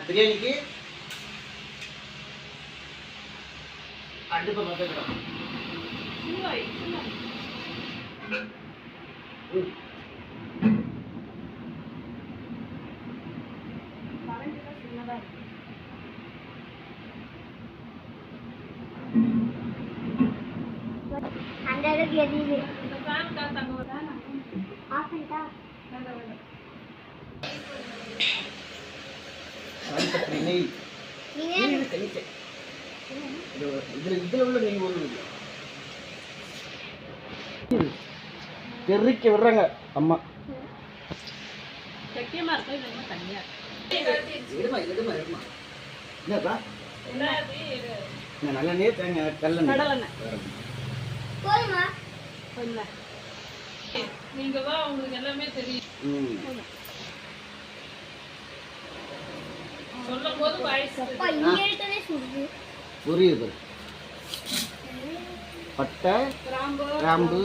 பிரியாணிக்கு அடுப்பை பார்த்துக்கிறோம். தெறிக்க விடுறாங்க அம்மா. நல்லெண்ணெய் தேங்காய் கடலெண்ணெய் நீங்க வா, உங்களுக்கு எல்லாமே தெரியும். சொல்லும் போது புரியுது. பட்டை, கிராம்பு,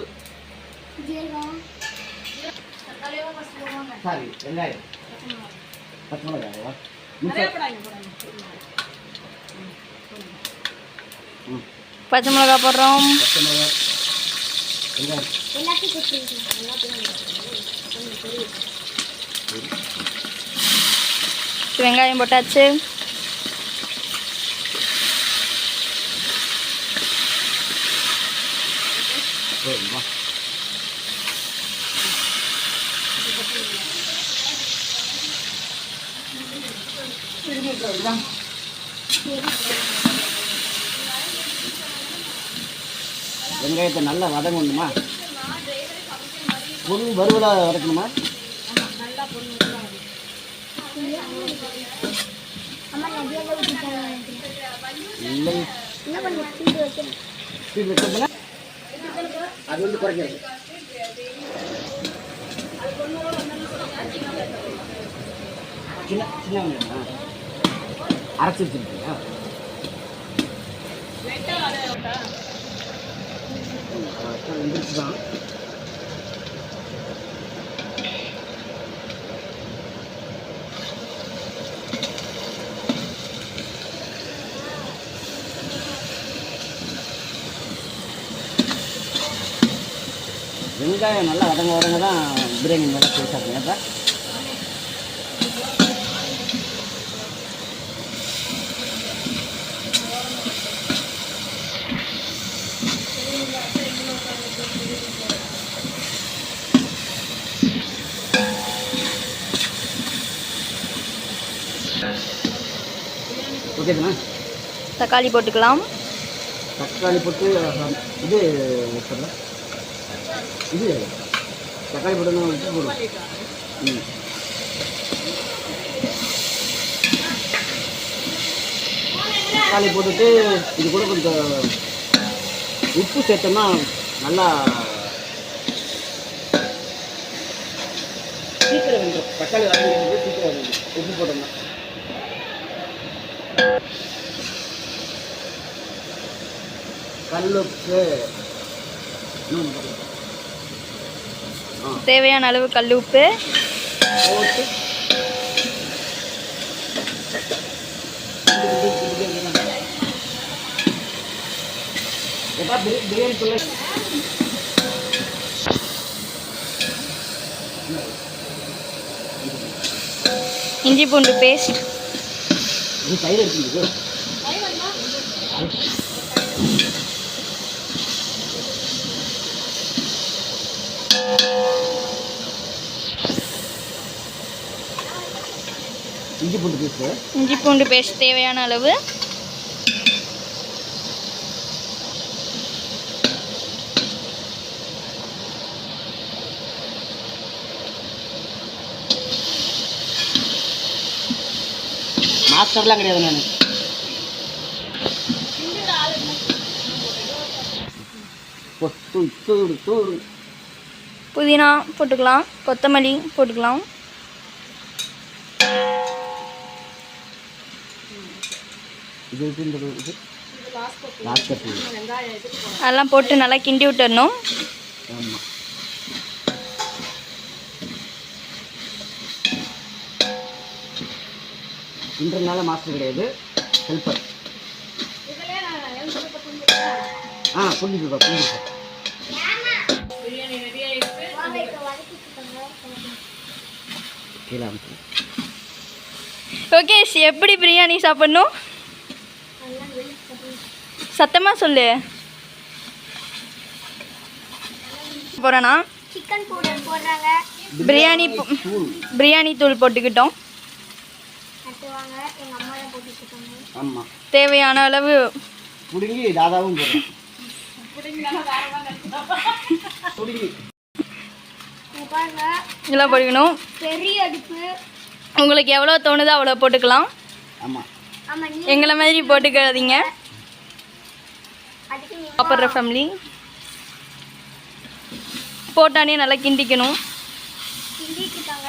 சாரி வெங்காயம், பச்சை மிளகாயா, பச்சை மிளகா போடுறோம். பச்சை மிளகா, வெங்காயம் போட்டாச்சு. வெங்காயத்தை நல்லா வதங்கணுமா? பொன் வறுவலாக வதக்கணுமா? இல்லை, அது வந்து குறைக்கிறது. சின்ன சின்ன வெங்காயம் அரைச்சி வச்சுருக்கீங்களா? வந்துருச்சு தான். வெங்காயம் நல்லா வதங்க தான் பிரியாணி நல்லா பேசாதுங்க. இப்போ ஓகேண்ணா. தக்காளி போட்டுக்கலாம். தக்காளி போட்டு இது இது தக்காளி போட்டு உப்பு போடுவோம். தக்காளி போட்டுட்டு இது கூட கொஞ்சம் உப்பு சேர்த்தோம்னா நல்லா சீக்கிரம் வந்துடும். தக்காளி வதங்கிறது சீக்கிரம் வந்துடும் உப்பு போட்டோம்னா. கல்லுப்பு தேவையான அளவு கல் உப்பு போட்டு பிரியாணி இஞ்சி பூண்டு பேஸ்ட், தயிர் எடுத்துருக்கு. இஞ்சி பூண்டு பேஸ்ட் தேவையான அளவு. மாஸ்டர்லாம் கிடையாது நான். புதினா போட்டுக்கலாம், கொத்தமல்லி போட்டுக்கலாம். அதெல்லாம் போட்டு நல்லா கிண்டி விட்டுறணும். இன்றனால மாஸ்டர் கிடையாது, ஹெல்ப்பர். புரிஞ்சுப்பா புரிஞ்சுப்பா. பிரியாணி ரெடி ஆயிடுச்சு. கீழே அமுத்து. ஓகே, எப்படி பிரியாணி சாப்பிடணும்? சத்தமாக சொல்லு. போகிறேன்னா சிக்கன் பவுடர் போடுறாங்க, பிரியாணி தூள் போட்டுக்கிட்டோம். நட்டுவாங்க, எங்கள் அம்மா தான் போட்டு வச்சுருக்காங்க. ஆமாம், தேவையான அளவு புடுங்கி தாதாவும் போடுறேன். புடுங்கி இங்க பாருங்க, இதெல்லாம் போட்டுக்கணும். பெரிய அடுப்பு. உங்களுக்கு எவ்வளோ தோணுதோ அவ்வளோ போட்டுக்கலாம். ஆமாம், ஆமாம், நீ எங்களை மாதிரி போட்டுக்காதீங்க. அதுக்கு நீ சாப்பிட்ற ஃபேமிலி போட்டானே நல்லா கிண்டிக்கணும். கிண்டிட்டு இருக்காங்க.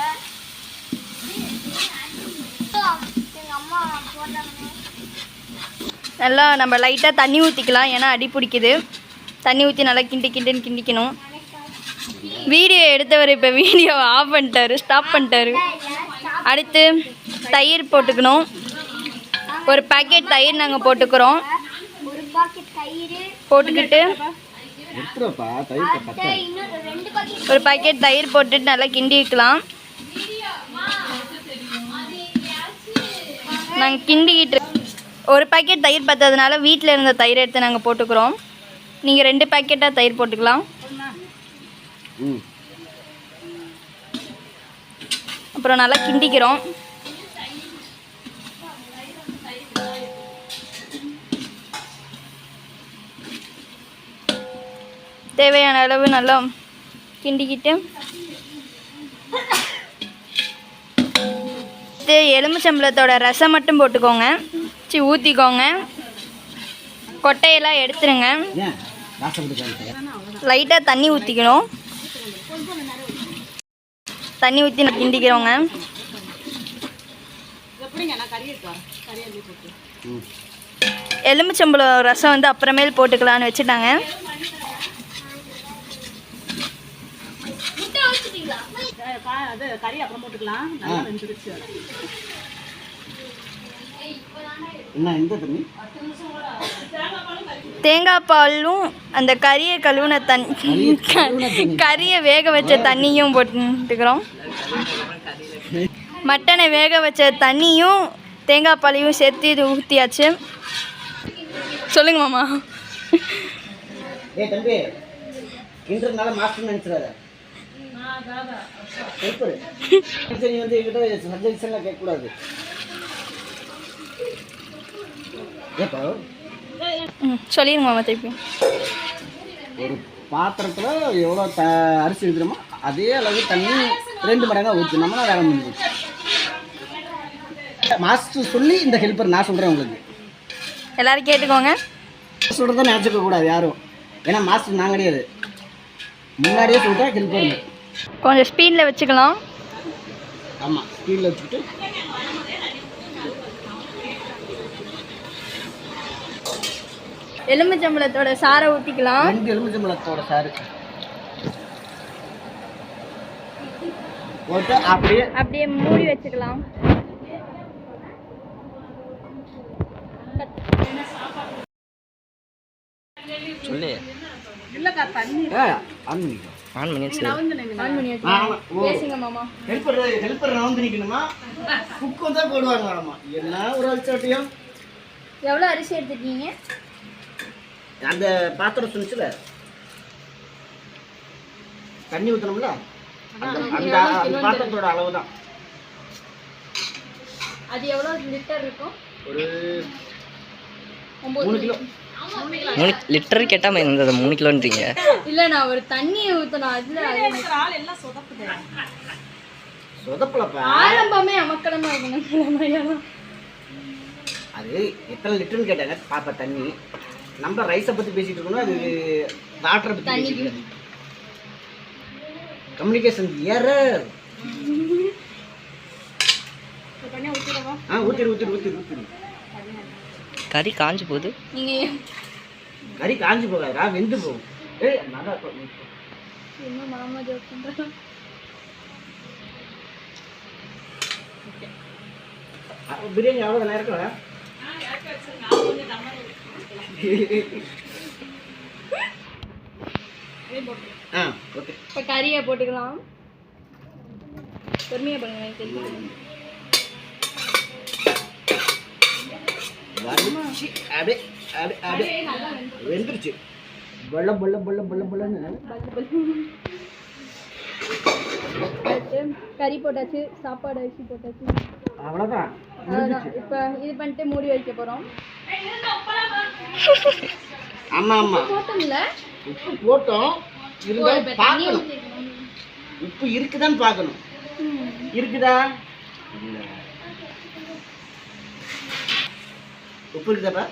எங்கள் அம்மா போடுறாங்க. நல்லா நம்ம லைட்டாக தண்ணி ஊற்றிக்கலாம், ஏன்னா அடி பிடிக்குது. தண்ணி ஊற்றி நல்லா கிண்டிக்கணும். வீடியோ எடுத்தவர் இப்போ வீடியோவை ஆஃப் பண்ணிட்டாரு, ஸ்டாப் பண்ணிட்டாரு. அடுத்து தயிர் போட்டுக்கணும். ஒரு பாக்கெட் தயிர் நாங்கள் போட்டுக்கிறோம். ஒரு பாக்கெட் தயிர் போட்டுக்கிட்டு எடுத்துருப்பா. தயிர் பத்தா. இன்னும் 2 பாக்கெட் ஒரு பாக்கெட் தயிர் போட்டுட்டு நல்லா கிண்டிக்கலாம். நாங்கள் கிண்டிக்கிட்டு ஒரு பாக்கெட் தயிர் பற்றதுனால வீட்டில் இருந்த தயிர் எடுத்து நாங்கள் போட்டுக்கிறோம். நீங்கள் 2 பாக்கெட்டாக தயிர் போட்டுக்கலாம். அப்புறம் நல்லா கிண்டிக்கிறோம். தேவையான அளவு நல்லா கிண்டிக்கிட்டு எலுமிச்சம்பழத்தோட ரசம் மட்டும் போட்டுக்கோங்க. ஊற்றிக்கோங்க. கொட்டையெல்லாம் எடுத்துருங்க. லைட்டாக தண்ணி ஊற்றிக்கணும். தண்ணி ஊற்றி கிண்டிக்கிறோங்க. எலுமிச்சம்பழம் ரசம் வந்து அப்புறமேல் போட்டுக்கலான்னு வச்சுட்டாங்க. தேங்காய் பாலும் அந்த கறியை கழுவுன கறியை வேக வச்ச தண்ணியும் போட்டுக்கிறோம். மட்டனை வேக வச்ச தண்ணியும் தேங்காய் பாலையும் சேர்த்து இது ஊற்றியாச்சு. சொல்லுங்க மாமா. தம்பி, இன்றனால மாஸ்டர் நினைச்சிடாத. சரி, வந்து என்கிட்ட சஜஷன்லாம் கேட்கக்கூடாது. ஏப்பா சொல்லிடுங்க மாமா திருப்பி. ஒரு பாத்திரத்தில் எவ்வளோ அரிசி எடுக்கிறோமோ அதே அளவு தண்ணி 2 மடங்காக ஊற்றி நம்மளாம் வேலை முடிஞ்சு. மாஸ்டர் சொல்லி இந்த ஹெல்ப்பர் நான் சொல்கிறேன் உங்களுக்கு. எல்லோரும் கேட்டுக்கோங்க. சொல்கிறத நினச்சிக்க கூடாது யாரும். ஏன்னா மாஸ்டர் நான் கிடையாது. முன்னாடியே சொல்லிட்டா ஹெல்ப்பர். கொஞ்சம் ஸ்பீடில் வச்சுக்கலாம். ஆமாம், ஸ்பீடில் வச்சுக்கிட்டு எலுமிச்சம்பழத்தோட சாரை ஊற்றிக்கலாம். 2 எலுமிச்சம்பழத்தோட சாறு போட்டு அப்படியே மூடி வச்சுக்கலாம். சொல்லு. பேசுங்க மாமா. Helper round நிக்கணுமா? குக் வந்தா போடுவாங்க. ஆமா, என்ன ஒரு அல்சாட்டியம். எவ்வளோ அரிசி எடுத்துட்டீங்க? அந்த பாத்திரம் சொன்னிச்சுல தண்ணி ஊற்றணும்ல, அந்த பாத்திரத்தோட அளவு தான். அது எவ்வளோ லிட்டர் இருக்கும்? ஒரு 3 கிலோ. 3 லிட்டர் கேட்டால் இந்த 3 கிலோன்றீங்க. இல்லை, நான் ஒரு தண்ணியை ஊற்றணும். அதில் எல்லாம் சொதப்புது. சொதப்பலப்பா. ஆரம்பமே அமக்கலமாக இருக்கணும். அது எத்தனை லிட்டர்னு கேட்டாங்க பாப்பா. தண்ணி நம்ம ரைஸை பற்றி பேசிகிட்டு இருக்கணும். அது வாட்டரை பற்றி பேசிட்டு கம்யூனிகேஷன் எரர். ஊற்றிடு. கறி காஞ்சு போகுது. நீங்கள் கறி காஞ்சி போகாதா, வெந்து போகும். இன்னும் மாமா ஜோக் பண்ணுறோம். பிரியாணி அவ்வளோ நேரம் இருக்கா? இறக்கி வச்சிருங்க. அது கொஞ்சம் தம்மர் ஆ ஓகே. இப்போ கறியை போட்டுக்கலாம். பொறுமையாக பண்ணுங்க, எனக்கு தெரியும். வடிச்சு அப்படியே அப்படியே அப்படியே வெந்துருச்சு. பல்ல பல்ல பல்ல பல்ல பல்லன்னு அடுத்து கறி போட்டாச்சு, சாப்பாடு அரிசி போட்டாச்சு. அவ்வளோதான். அவ்வளோதான். இப்போ இது பண்ணிட்டு மூடி வைக்க போகிறோம். ஆமாம் ஆமாம், போட்டோம்ல, உப்பு போட்டோம். இருந்தாலும் பார்க்கணும், உப்பு இருக்குதான்னு பார்க்கணும். இருக்குதா? இல்லை. உப்பு இருக்குதாப்பா?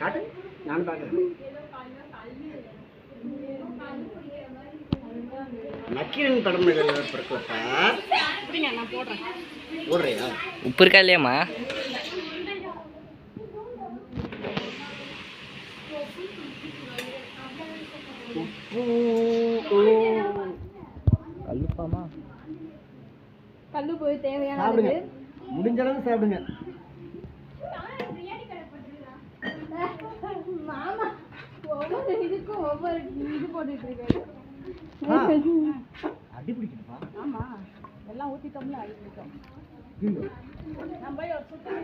காட்டு, நானும் பார்க்குறேன். நக்கீரன் படம் பிறக்கலப்பா. எப்படிங்க நான் போடுறேன். போடுறியா? உப்பு இருக்கா இல்லையாம்மா? உப்பு கல்லுப்பாமா? கல்லு போய் தேவையான சாப்பிடுங்க, அளவு. முடிஞ்ச அளவு சாப்பிடுங்க. மாமா ஒவ்வொரு இதுக்கும் ஒவ்வொரு இது போட்டுட்டு இருக்காரு. அடி பிடிக்கணுப்பா. ஆமா, எல்லாம் ஊற்றிட்டோம்ல, அடி பிடிக்கும். ஐயோ. நம்ம போய் ஒரு சுத்தம்